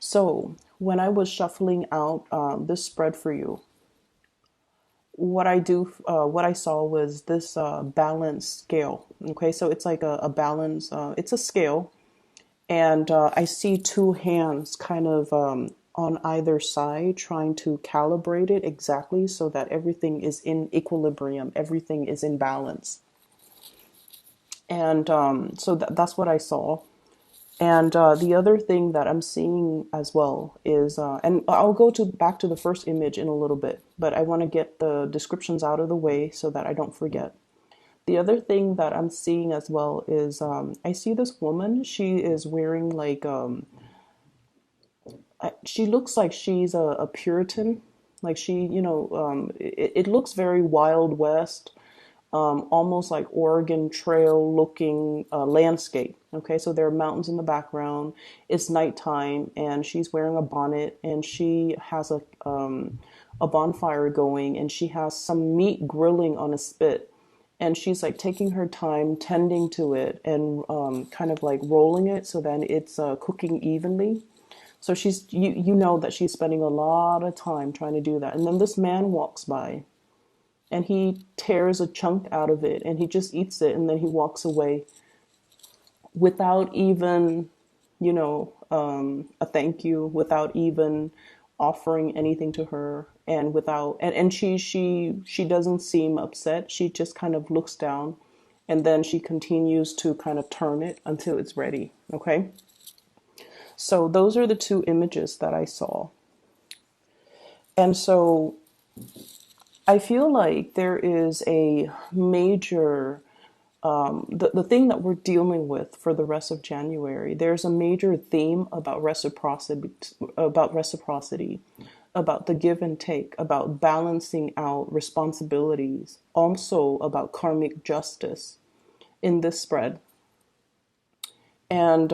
So when I was shuffling out this spread for you, what I saw was this balance scale. Okay, so it's like a balance. It's a scale, and I see two hands kind of on either side trying to calibrate it exactly so that everything is in equilibrium, everything is in balance. And so that's what I saw. And the other thing that I'm seeing as well is, and I'll go to back to the first image in a little bit, but I want to get the descriptions out of the way so that I don't forget. The other thing that I'm seeing as well is I see this woman. She is wearing like she looks like she's a Puritan. Like it looks very Wild West, almost like Oregon Trail looking landscape. Okay, so there are mountains in the background. It's nighttime, and she's wearing a bonnet, and she has a bonfire going, and she has some meat grilling on a spit, and she's like taking her time tending to it and kind of like rolling it so then it's cooking evenly. So you know that she's spending a lot of time trying to do that. And then this man walks by and he tears a chunk out of it and he just eats it and then he walks away without even, a thank you, without even offering anything to her, and she doesn't seem upset. She just kind of looks down and then she continues to kind of turn it until it's ready. Okay. So those are the two images that I saw. And so I feel like there is a major, the thing that we're dealing with for the rest of January, there's a major theme about reciprocity, about the give and take, about balancing out responsibilities, also about karmic justice in this spread. And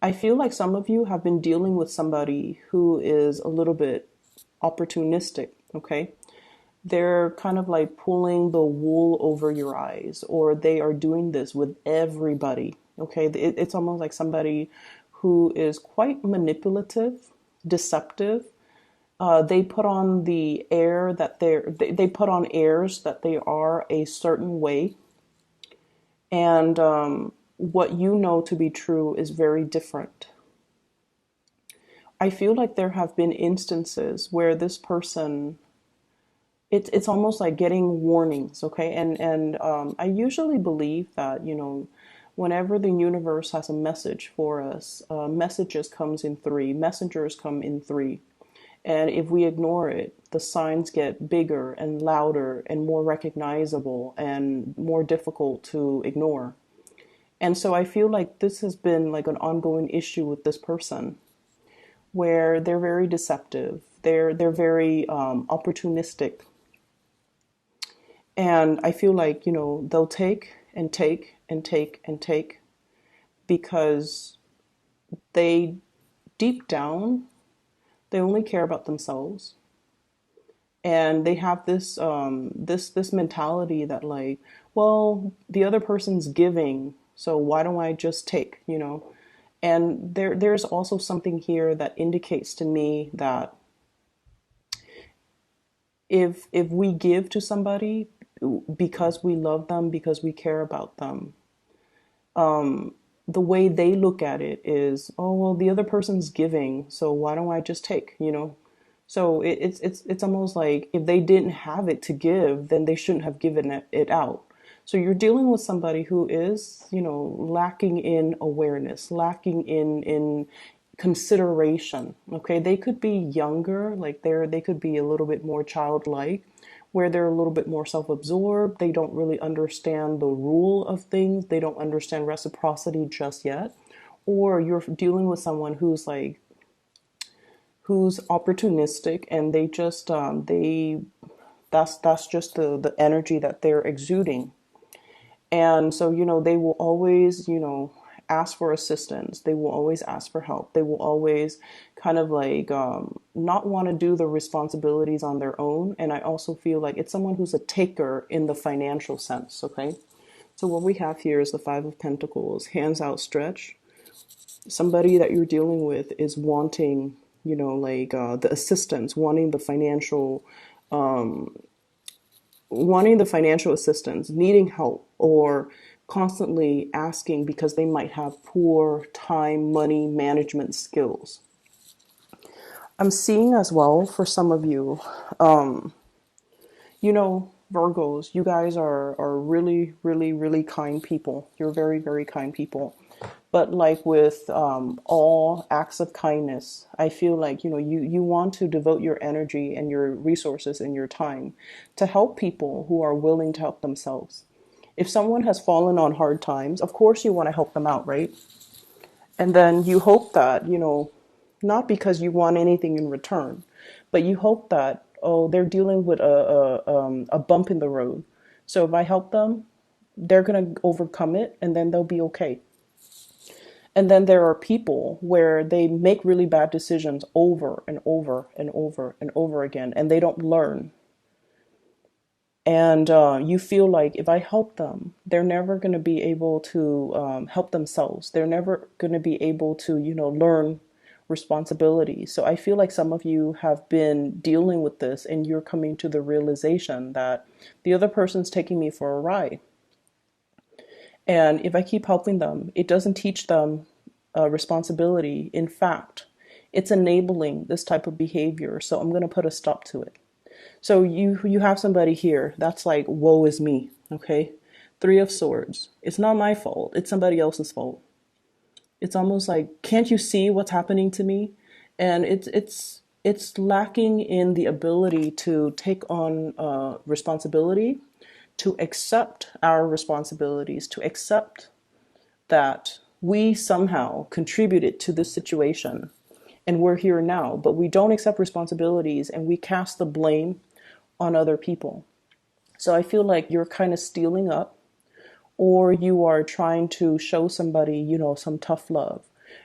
I feel like some of you have been dealing with somebody who is a little bit opportunistic, okay? They're kind of like pulling the wool over your eyes, or they are doing this with everybody, okay? It's almost like somebody who is quite manipulative, deceptive. They put on the air that they put on airs that they are a certain way, and what you know to be true is very different. I feel like there have been instances where this person, it's almost like getting warnings, okay? And I usually believe that, whenever the universe has a message for us, messages comes in three, messengers come in three. And if we ignore it, the signs get bigger and louder and more recognizable and more difficult to ignore. And so I feel like this has been like an ongoing issue with this person, where they're very deceptive. They're very opportunistic, and I feel like they'll take and take and take and take because they deep down they only care about themselves, and they have this mentality that like, well, the other person's giving, so why don't I just take, and there's also something here that indicates to me that if we give to somebody because we love them, because we care about them, the way they look at it is, oh well, the other person's giving, so why don't I just take, So it's almost like if they didn't have it to give, then they shouldn't have given it out. So you're dealing with somebody who is, lacking in awareness, lacking in consideration. Okay, they could be younger, like they could be a little bit more childlike, where they're a little bit more self-absorbed. They don't really understand the rule of things. They don't understand reciprocity just yet. Or you're dealing with someone who's opportunistic, and they just that's just the energy that they're exuding. And so, they will always, ask for assistance. They will always ask for help. They will always kind of like not want to do the responsibilities on their own. And I also feel like it's someone who's a taker in the financial sense, okay? So what we have here is the Five of Pentacles, hands outstretched. Somebody that you're dealing with is wanting, like the assistance, wanting the financial assistance, needing help, or constantly asking because they might have poor time, money management skills. I'm seeing as well for some of you, Virgos, you guys are really, really, really kind people. You're very, very kind people. But like with all acts of kindness, I feel like, you want to devote your energy and your resources and your time to help people who are willing to help themselves. If someone has fallen on hard times, of course you want to help them out, right? And then you hope that, not because you want anything in return, but you hope that, oh, they're dealing with a bump in the road. So if I help them, they're going to overcome it and then they'll be okay. And then there are people where they make really bad decisions over and over and over and over again, and they don't learn. And you feel like if I help them, they're never going to be able to help themselves. They're never going to be able to, learn responsibility. So I feel like some of you have been dealing with this and you're coming to the realization that the other person's taking me for a ride. And if I keep helping them, it doesn't teach them responsibility. In fact, it's enabling this type of behavior. So I'm going to put a stop to it. So you have somebody here that's like, woe is me, okay? Three of Swords. It's not my fault. It's somebody else's fault. It's almost like, can't you see what's happening to me? And it's lacking in the ability to take on responsibility, to accept our responsibilities, to accept that we somehow contributed to this situation and we're here now, but we don't accept responsibilities and we cast the blame on other people. So I feel like you're kind of stealing up, or you are trying to show somebody, some tough love.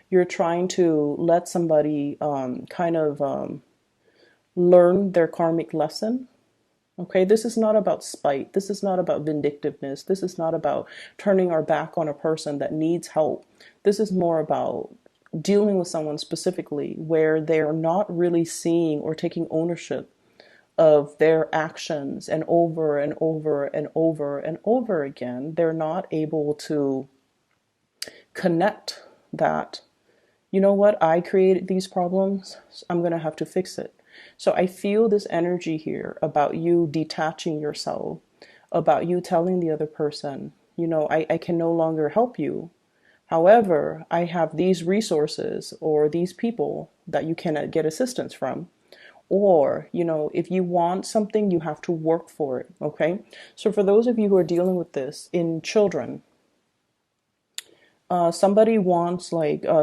You're trying to let somebody learn their karmic lesson. Okay, this is not about spite. This is not about vindictiveness. This is not about turning our back on a person that needs help. This is more about dealing with someone specifically where they're not really seeing or taking ownership of their actions, and over and over and over and over again, they're not able to connect that, you know what, I created these problems, I'm going to have to fix it. So I feel this energy here about you detaching yourself, about you telling the other person, I can no longer help you. However, I have these resources or these people that you can get assistance from. Or, if you want something, you have to work for it. Okay. So for those of you who are dealing with this in children, somebody wants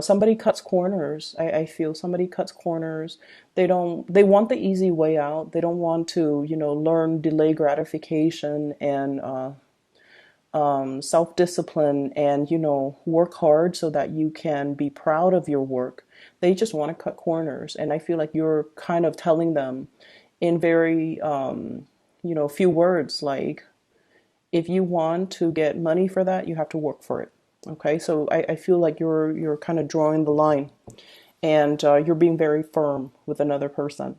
somebody cuts corners. I feel somebody cuts corners. They want the easy way out. They don't want to, learn delay gratification and self-discipline and, work hard so that you can be proud of your work. They just want to cut corners. And I feel like you're kind of telling them in very, few words, like, if you want to get money for that, you have to work for it. Okay, so I feel like you're kind of drawing the line, and you're being very firm with another person.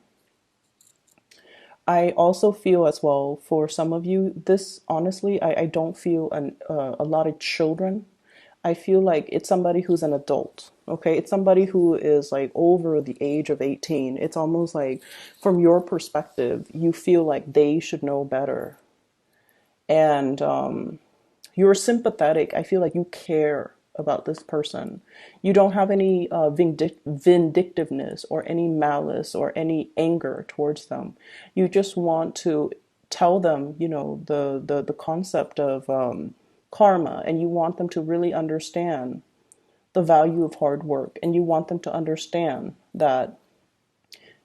I also feel as well for some of you, this honestly, I don't feel a lot of children. I feel like it's somebody who's an adult. Okay, it's somebody who is like over the age of 18. It's almost like from your perspective, you feel like they should know better. And you're sympathetic. I feel like you care about this person. You don't have any vindictiveness or any malice or any anger towards them. You just want to tell them, the concept of karma, and you want them to really understand the value of hard work, and you want them to understand that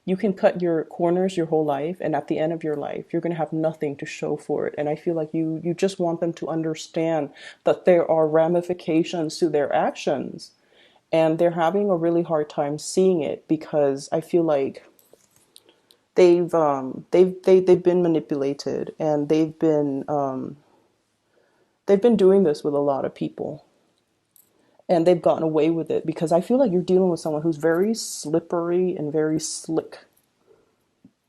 you can cut your corners your whole life, and at the end of your life you're going to have nothing to show for it. And I feel like you just want them to understand that there are ramifications to their actions, and they're having a really hard time seeing it because I feel like they've been manipulated, and they've been doing this with a lot of people. and they've gotten away with it, because I feel like you're dealing with someone who's very slippery and very slick.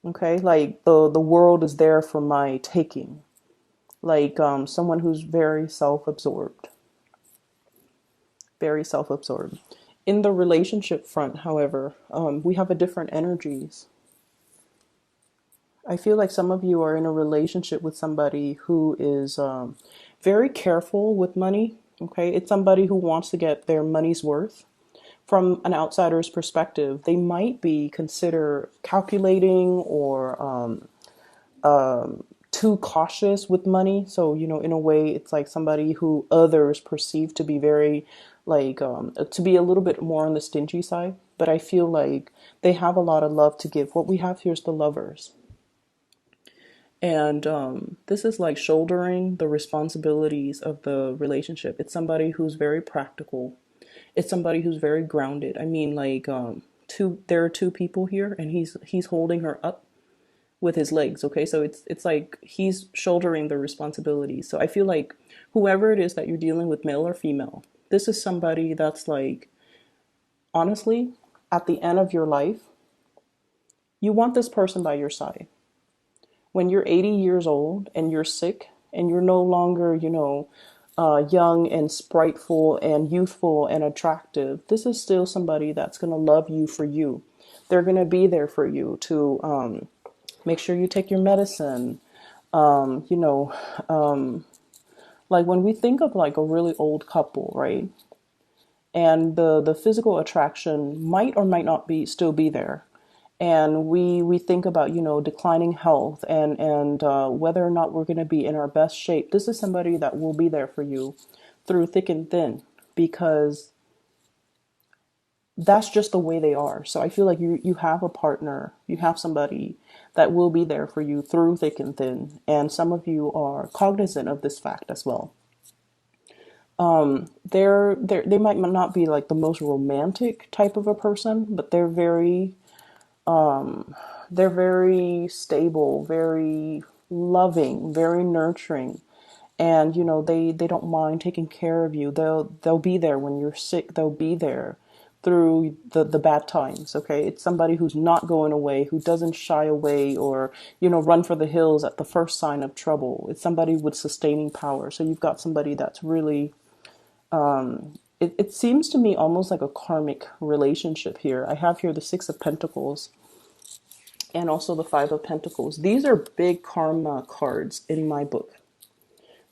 Okay, like the world is there for my taking. Like someone who's very self-absorbed, very self-absorbed. In the relationship front, however, we have a different energies. I feel like some of you are in a relationship with somebody who is very careful with money. Okay, it's somebody who wants to get their money's worth. From an outsider's perspective, they might be consider calculating or too cautious with money. So, in a way, it's like somebody who others perceive to be very, like, to be a little bit more on the stingy side. But I feel like they have a lot of love to give. What we have here is the lovers. And this is like shouldering the responsibilities of the relationship. It's somebody who's very practical. It's somebody who's very grounded. I mean, like, there are two people here, and he's holding her up with his legs. Okay, so it's like he's shouldering the responsibilities. So I feel like whoever it is that you're dealing with, male or female, this is somebody that's like, honestly, at the end of your life, you want this person by your side. When you're 80 years old and you're sick and you're no longer, young and spriteful and youthful and attractive, this is still somebody that's going to love you for you. They're going to be there for you to make sure you take your medicine. Um, you know, like when we think of like a really old couple, right? And the physical attraction might or might not be still be there. And we think about, declining health and whether or not we're going to be in our best shape. This is somebody that will be there for you through thick and thin, because that's just the way they are. So I feel like you have a partner, you have somebody that will be there for you through thick and thin. And some of you are cognizant of this fact as well. They might not be like the most romantic type of a person, but they're very stable, very loving, very nurturing. And they don't mind taking care of you. They'll be there when you're sick. They'll be there through the bad times. Okay, it's somebody who's not going away, who doesn't shy away or run for the hills at the first sign of trouble. It's somebody with sustaining power. So you've got somebody that's really it seems to me almost like a karmic relationship here. I have here the Six of Pentacles and also the Five of Pentacles. These are big karma cards in my book.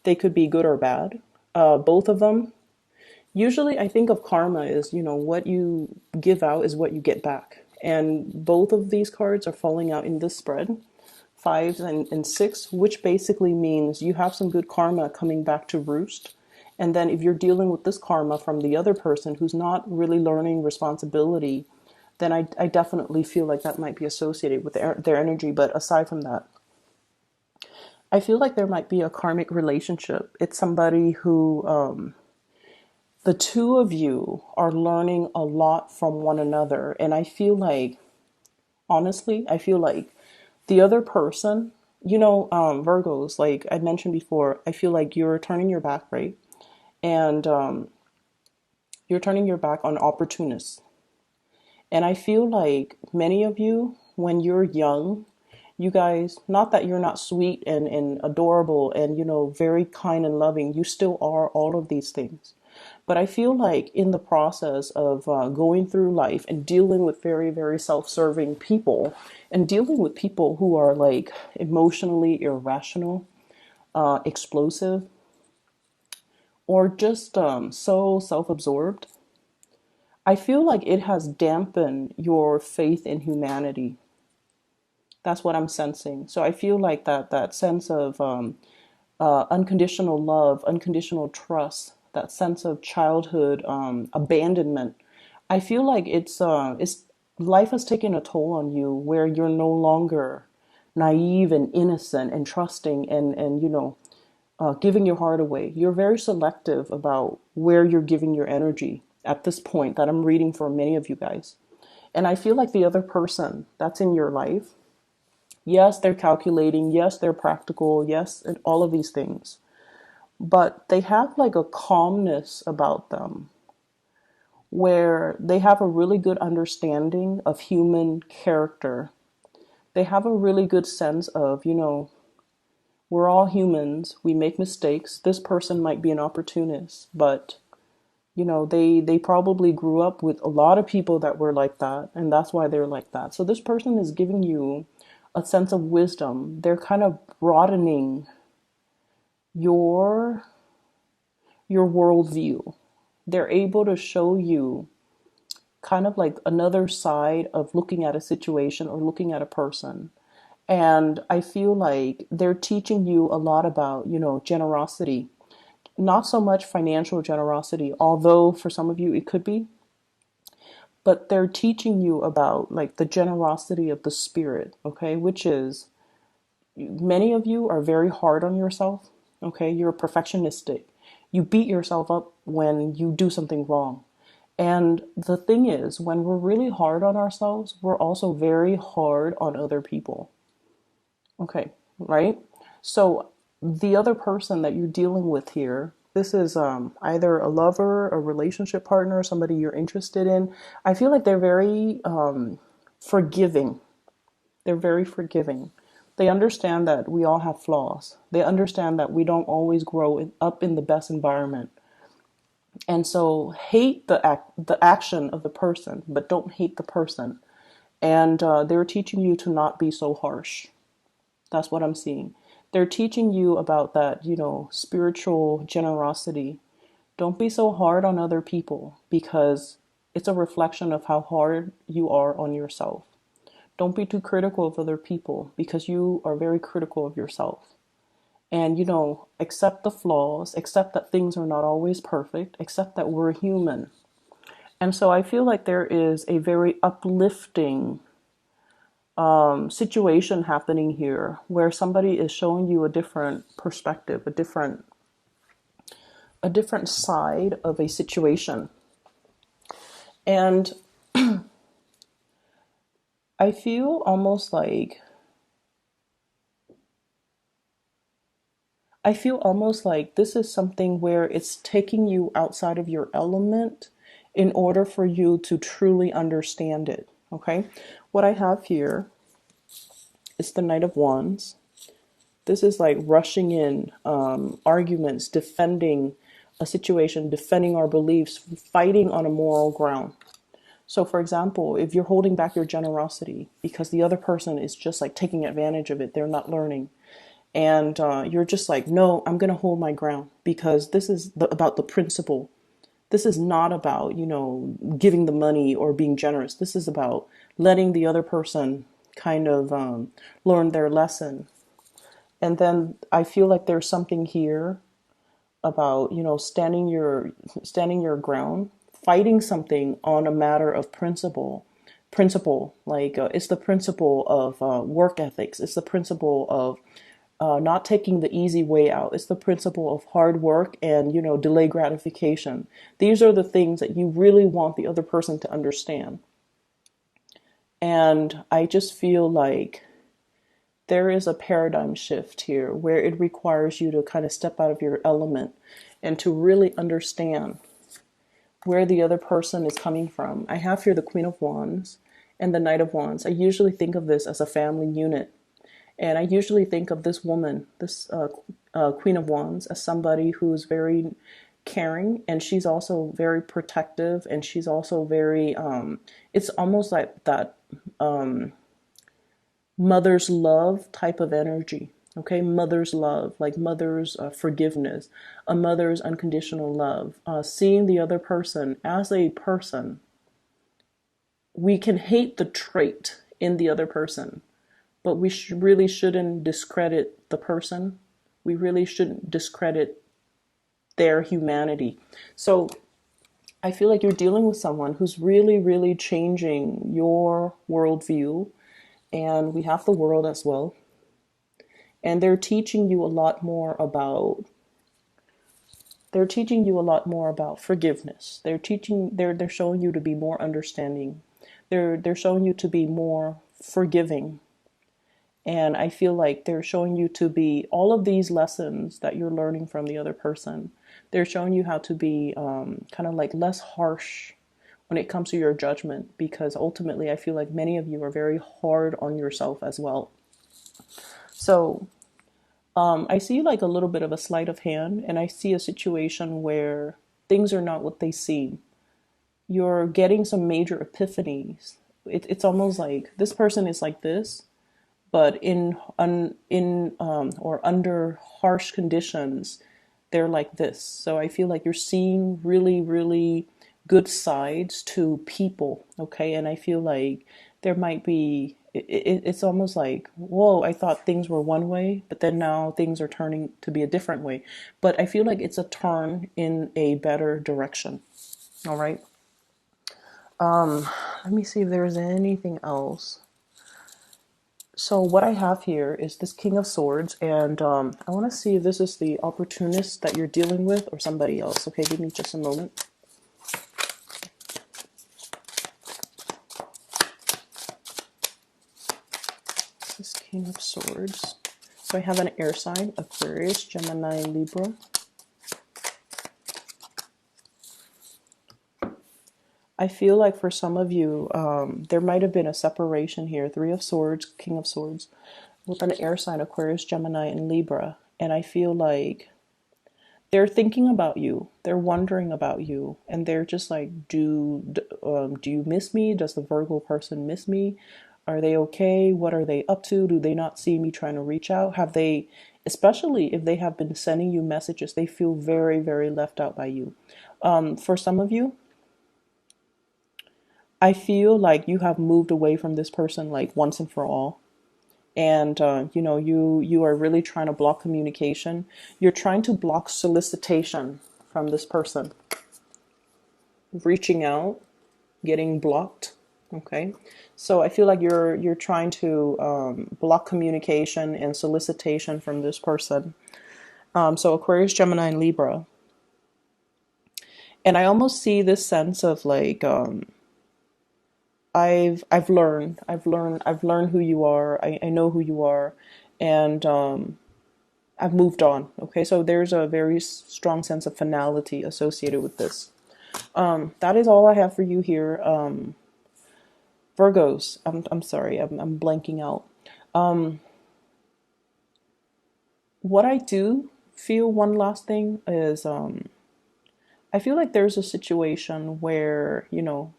They could be good or bad. Both of them. Usually I think of karma as, what you give out is what you get back. And both of these cards are falling out in this spread, 5 and 6, which basically means you have some good karma coming back to roost. And then if you're dealing with this karma from the other person who's not really learning responsibility, then I definitely feel like that might be associated with their energy. But aside from that, I feel like there might be a karmic relationship. It's somebody who, the two of you are learning a lot from one another. And I feel like, honestly, I feel like the other person, Virgos, like I mentioned before, I feel like you're turning your back, right? And you're turning your back on opportunists. And I feel like many of you, when you're young, you guys, not that you're not sweet and adorable and, very kind and loving, you still are all of these things. But I feel like in the process of going through life and dealing with very, very self-serving people and dealing with people who are like emotionally irrational, explosive, or just so self-absorbed, I feel like it has dampened your faith in humanity. That's what I'm sensing. So I feel like that sense of unconditional love, unconditional trust, that sense of childhood abandonment. I feel like it's life has taken a toll on you, where you're no longer naive and innocent and trusting and giving your heart away. You're very selective about where you're giving your energy at this point that I'm reading for many of you guys. And I feel like the other person that's in your life, yes, they're calculating, yes, they're practical, yes, and all of these things. But they have like a calmness about them. where they have a really good understanding of human character. They have a really good sense of, we're all humans. We make mistakes. This person might be an opportunist, but they probably grew up with a lot of people that were like that, and that's why they're like that. So this person is giving you a sense of wisdom. They're kind of broadening your worldview. They're able to show you kind of like another side of looking at a situation or looking at a person. And I feel like they're teaching you a lot about, generosity. Not so much financial generosity, although for some of you it could be, but they're teaching you about like the generosity of the spirit, okay? Which is, many of you are very hard on yourself, okay? You're perfectionistic. You beat yourself up when you do something wrong. And the thing is, when we're really hard on ourselves, we're also very hard on other people. Okay, right? So the other person that you're dealing with here, this is either a lover, a relationship partner, somebody you're interested in. I feel like they're very forgiving. They're very forgiving. They understand that we all have flaws. They understand that we don't always grow up in the best environment. And so hate the action of the person, but don't hate the person. And they're teaching you to not be so harsh. That's what I'm seeing. They're teaching you about that, spiritual generosity. Don't be so hard on other people because it's a reflection of how hard you are on yourself. Don't be too critical of other people because you are very critical of yourself. And, accept the flaws, accept that things are not always perfect, accept that we're human. And so I feel like there is a very uplifting situation happening here where somebody is showing you a different perspective, a different side of a situation. And I feel almost like this is something where it's taking you outside of your element in order for you to truly understand it. Okay? What I have here is the Knight of Wands. This is like rushing in, arguments, defending a situation, defending our beliefs, fighting on a moral ground. So, for example, if you're holding back your generosity because the other person is just like taking advantage of it, they're not learning. And you're just like, no, I'm going to hold my ground because this is about the principle. This is not about, giving the money or being generous. This is about letting the other person kind of learn their lesson. And then I feel like there's something here about, standing your ground, fighting something on a matter of principle, like it's the principle of work ethics. It's the principle of not taking the easy way out. It's the principle of hard work and, delay gratification. These are the things that you really want the other person to understand. And I just feel like there is a paradigm shift here where it requires you to kind of step out of your element and to really understand where the other person is coming from. I have here the Queen of Wands and the Knight of Wands. I usually think of this as a family unit. And I usually think of this woman, this Queen of Wands, as somebody who's very caring, and she's also very protective, and she's also very, it's almost like that mother's love type of energy. Okay, mother's love, like mother's forgiveness, a mother's unconditional love, seeing the other person as a person. We can hate the trait in the other person, but we really shouldn't discredit the person. We really shouldn't discredit their humanity. So I feel like you're dealing with someone who's really, really changing your worldview. And we have the world as well. And they're teaching you a lot more about forgiveness. They're showing you to be more understanding. They're showing you to be more forgiving. And I feel like they're showing you to be all of these lessons that you're learning from the other person. They're showing you how to be kind of like less harsh when it comes to your judgment, because ultimately I feel like many of you are very hard on yourself as well. So I see like a little bit of a sleight of hand, and I see a situation where things are not what they seem. You're getting some major epiphanies. It's almost like this person is like this, but in under harsh conditions, they're like this. So I feel like you're seeing really, really good sides to people, okay? And I feel like there might be, it's almost like, whoa, I thought things were one way, but then now things are turning to be a different way. But I feel like it's a turn in a better direction, all right? Let me see if there's anything else. So what I have here is this King of Swords, and I want to see if this is the opportunist that you're dealing with or somebody else. Okay, give me just a moment. This King of Swords. So I have an air sign, Aquarius, Gemini, Libra. I feel like for some of you, there might have been a separation here. Three of Swords, King of Swords, with an air sign, Aquarius, Gemini, and Libra. And I feel like they're thinking about you. They're wondering about you. And they're just like, do you miss me? Does the Virgo person miss me? Are they okay? What are they up to? Do they not see me trying to reach out? Have they, especially if they have been sending you messages, they feel very, very left out by you. For some of you, I feel like you have moved away from this person like once and for all. And you know, you are really trying to block communication. You're trying to block solicitation from this person. Reaching out, getting blocked. Okay, so I feel like you're trying to block communication and solicitation from this person. So Aquarius, Gemini, and Libra. And I almost see this sense of like I've learned who you are. I know who you are, and I've moved on. Okay, so there's a very strong sense of finality associated with this. That is all I have for you here, Virgos. I'm sorry, I'm blanking out. What I do feel, one last thing is I feel like there's a situation where, you know,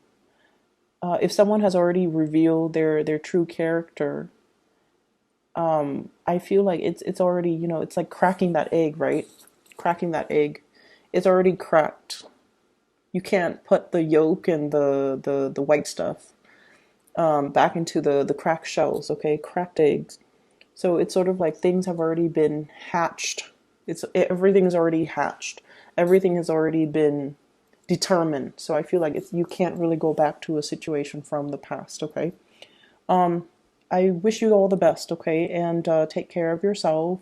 if someone has already revealed their true character, I feel like it's already, you know, it's like cracking that egg, right? Cracking that egg. It's already cracked. You can't put the yolk and the white stuff back into the cracked shells, okay? Cracked eggs. So it's sort of like things have already been hatched. Everything's already hatched. Everything has already been determined. So I feel like you can't really go back to a situation from the past, okay? I wish you all the best, okay? And take care of yourself.